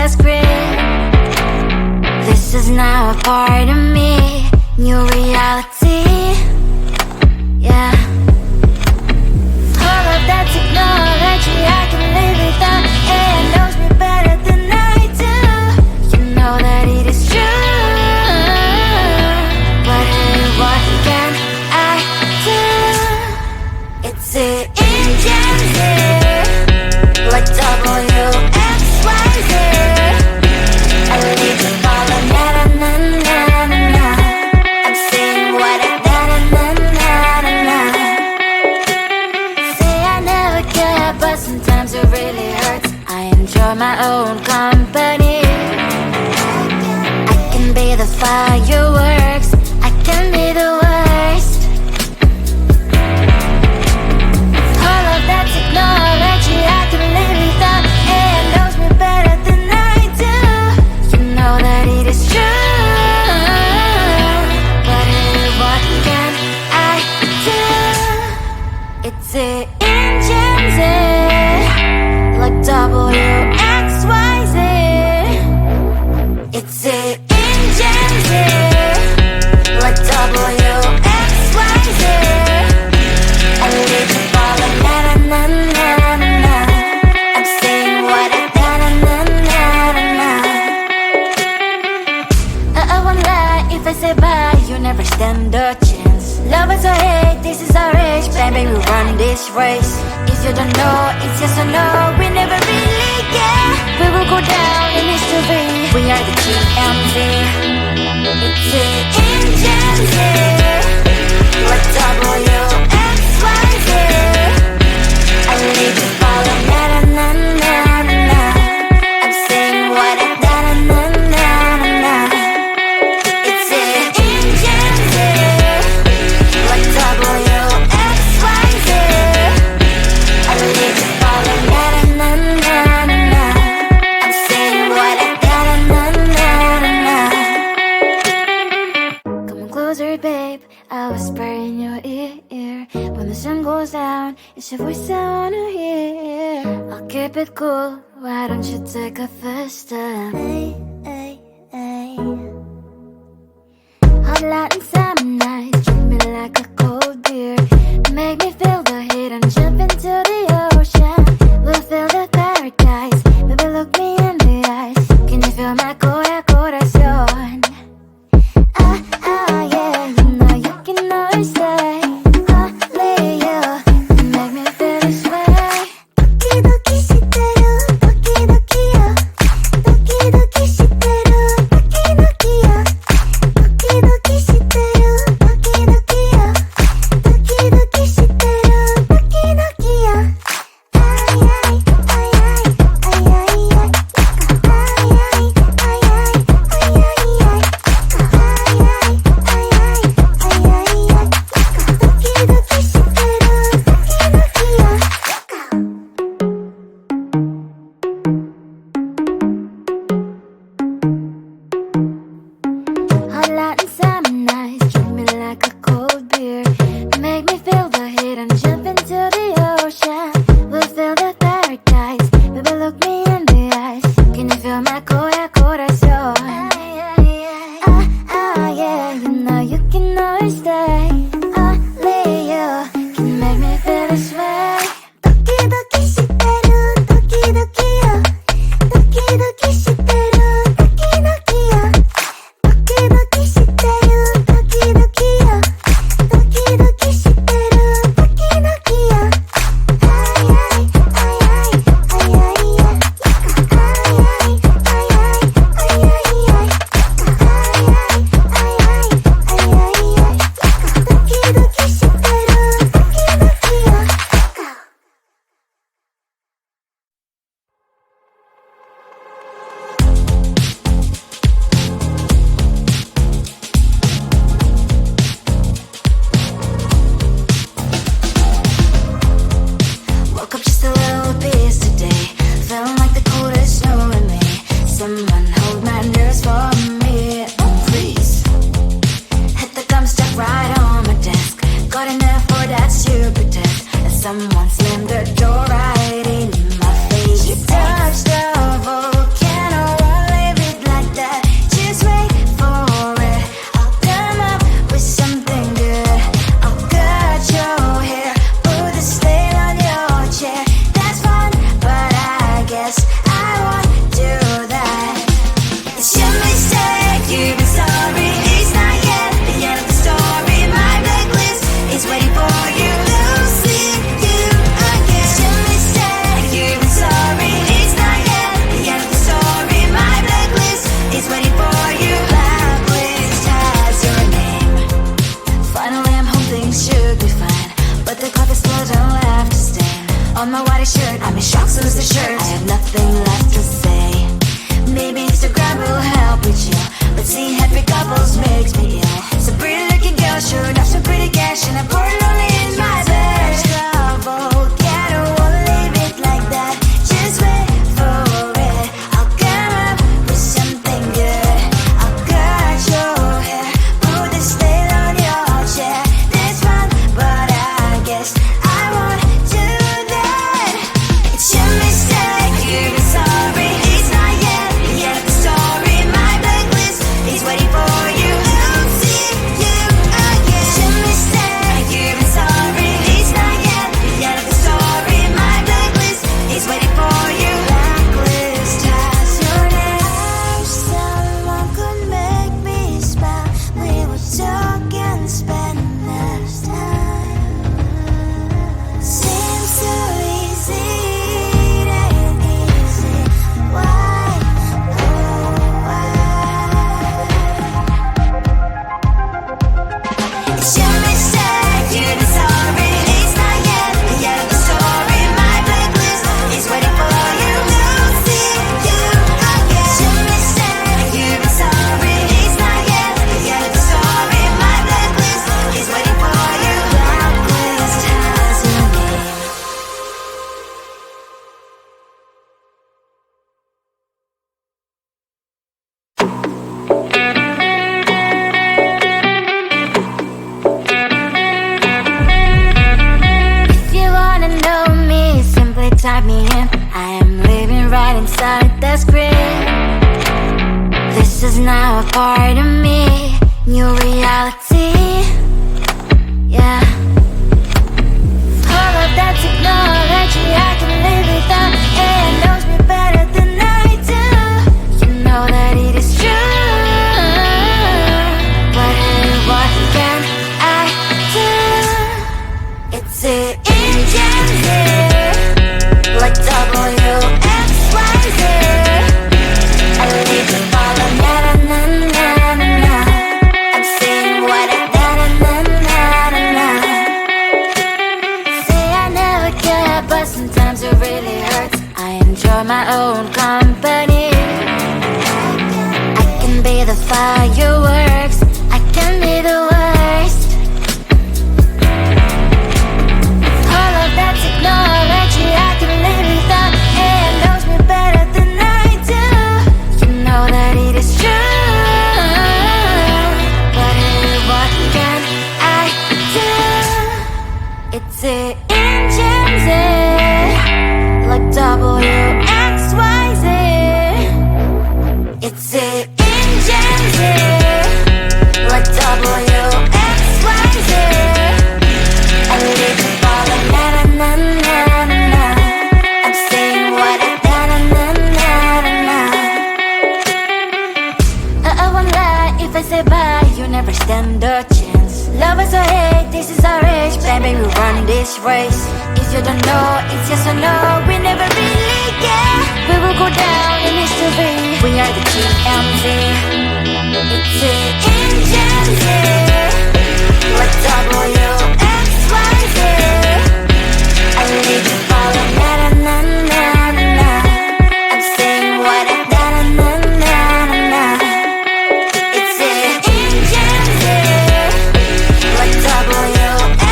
the script. This is now a part of me, new reality. Yeah. All of that technology I can live without. AI knows me better than I do. You know that it is true. But hey, what can I do? It's the engines here, like WXYZ. I need to follow na-na-na-na-na-na. I'm saying what I na-na-na-na-na. Say I never care, but sometimes it really hurts. I enjoy my own company. I can be the fireworks, I can be the worst. All of that technology I can live without. AI knows me better than I do. You know that it is true. But hey, what can I do? It's the engines, like WXYZ. It's the engines, like WXYZ. I need to follow na-na-na-na-na-na. I'm saying what I na-na-na-na-na. I won't lie if I say bye, you never stand a chance. Love is or hate, this is our age. Baby, we run this race. If you don't know, it's yes or no. We never really care. We will go down in history. We are the GMZ. It's the engines, like WXYZ. I need to follow na-na-na-na-na-na. I'm saying what I na-na-na-na-na. It's the engines, like WXYZ. I need to follow na-na-na-na-na. I'm saying what I na-na-na-na-na. Come closer, babe, I'll whisper in your ear. When the sun goes down, it's your voice I wanna hear. I'll keep it cool, why don't you take a first step? Hey, hey, hey. Hot Latin summer night, treat me like a cold beer. Make me feel the heat and jump into the ocean. We'll feel the paradise, baby look me in the eyes. Can you feel my corazón? Ah, ah, yeah, you know you can always say only you can make me feel this way. Doki doki shite yo, doki doki yo, doki doki shite you've been sorry. It's not yet the end of the story. My blacklist is waiting for you. Losing you again. Should we say you've been sorry? It's not yet the end of the story. My blacklist is waiting for you. Blacklist has your name. Finally I'm home, things should be fine, but the clock is still don't have to stain on my white shirt. I'm in shock, so is the shirt. I have nothing left to say. Maybe Instagram will help with you, but seeing happy couples makes me ill. Some pretty looking girl showed off some pretty cash, and I pour lonely in my bed. Trouble, yeah, I don't wanna leave it like that. Just wait for it. I'll come up with something good. I'll cut your hair, put the veil on your chair. That's fun, but I guess I won't do that. It's your mistake, you've been sorry. It's not yet the end of the story. My blacklist is waiting for you. Losing you again. It's your mistake, you've been sorry. It's not yet the end of the story. My blacklist is waiting for you. Blacklist has your name. Someone could make me smile. We would talk and spend less time. Seems so easy, it ain't easy. Why? Oh, why? It's your mistake, you've been sorry. It's not yet the end of the story. My blacklist is waiting for you. Losing you again. It's your mistake, you've been sorry. It's not yet the end of the story. My blacklist is waiting for you. Blacklist has your name. If you wanna know me, simply type me in. I am living right inside the screen. This is now a part of me, new reality. Yeah. All of that technology I can live without. It knows me better than I do. You know that it is true. But hey, what can I do? It's the engine here, like WXYZ. I need to follow na na na na na na. I'm saying what I na na na na na na. Say I never care, but sometimes it really hurts. I enjoy my own company. I can be the fireworks, I can be the worst. All of that technology I can live without. It knows me better than I do. You know that it is true. But hey, what can I do? It's the engines there, like WXYZ. It's the engines there, like WXYZ. I need to follow na na na na na na. I'm saying what I na na na na na na. I won't lie if I say bye, you never stand a chance. Love us or hate, this is our age, baby, we run this race. If you don't know, it's yes or no, we never really care. We will go down in history, we are the TMZ. It's the engines here, like WXYZ. I need to follow na na na na na na. I'm saying what I na na na na na na. It's the engines here, like WXYZ.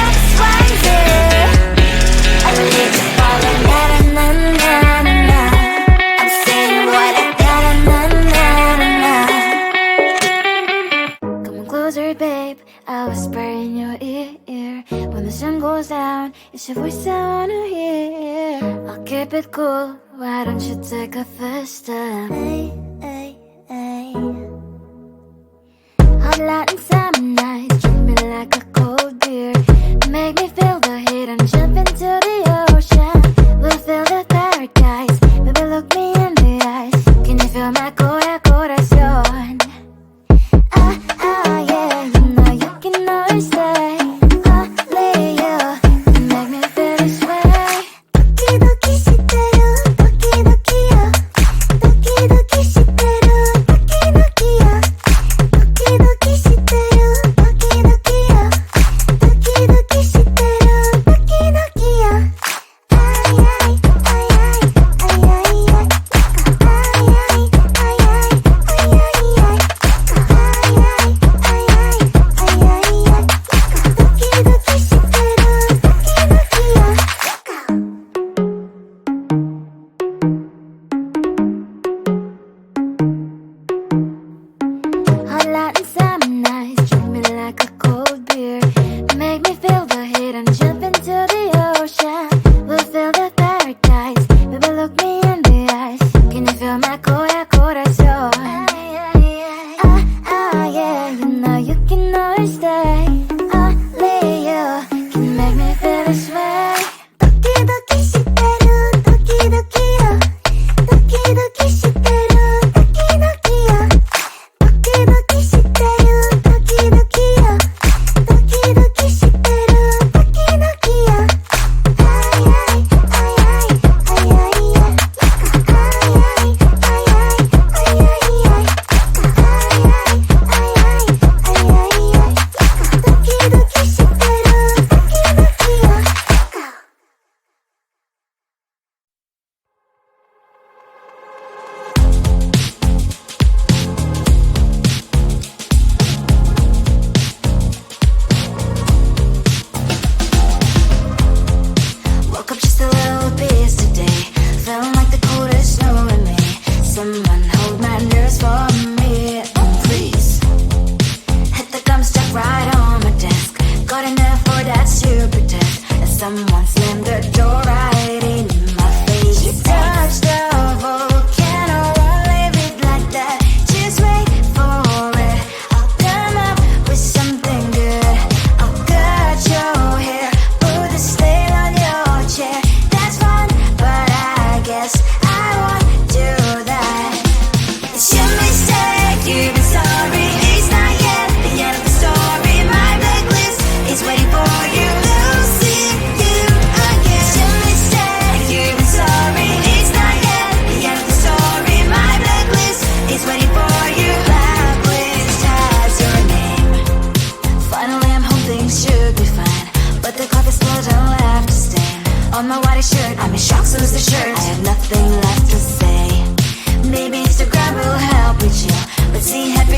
I need to follow na na na na na na. I'm saying what I na na na na na na. Come on closer, babe, I'll whisper in your ear. When the sun goes down, it's your voice I wanna hear. I'll keep it cool, why don't you take a first step? Hey, hey, hey. Hot light and summer nights, treat me like a cold beer. Make me feel the heat and jump into the ocean. We'll feel the paradise, baby look me in the eyes. Can you feel my corazón?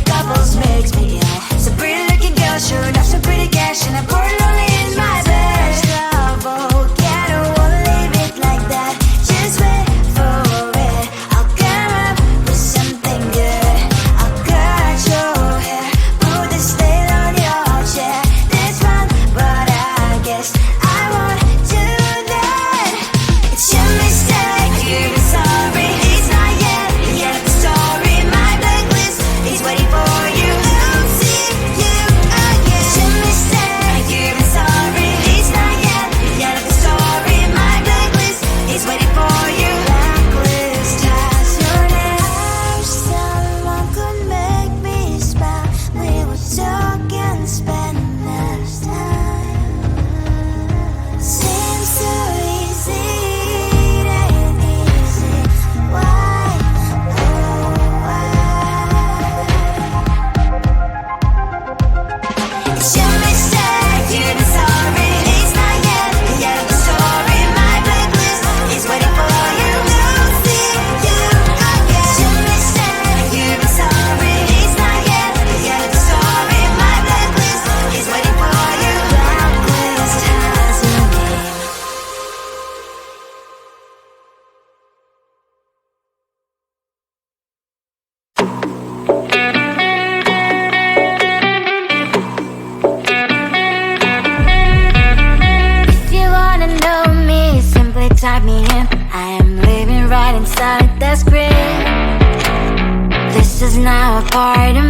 couples makes me ill. Some pretty looking girl showing off some pretty cash, and I pour it lonely in my bed. Trouble, yeah, I don't wanna leave it like that. Just wait for it. I'll come up with something good. I'll cut your hair, put the stain on your chair. That's fun, but I guess I won't do that. It's your mistake, you're sorry. It's not yet the end of the story. My blacklist is waiting for you. I'll see you again. It's your mistake, you're sorry. It's not yet the end of the story. My blacklist is waiting for you. Blacklist has your name. I wish someone could make me smile. We would talk and spend less time. Seems so easy, it ain't easy. Why, oh why? It's your mistake, you're sorry. It's not yet the end of the story. My blacklist is waiting for you. I'll see you again. It's your mistake, you're sorry. It's not yet the end of the story. My blacklist is waiting for you. Blacklist has your name. If you wanna know me, simply type me in. I am living right inside the script. This is now a part of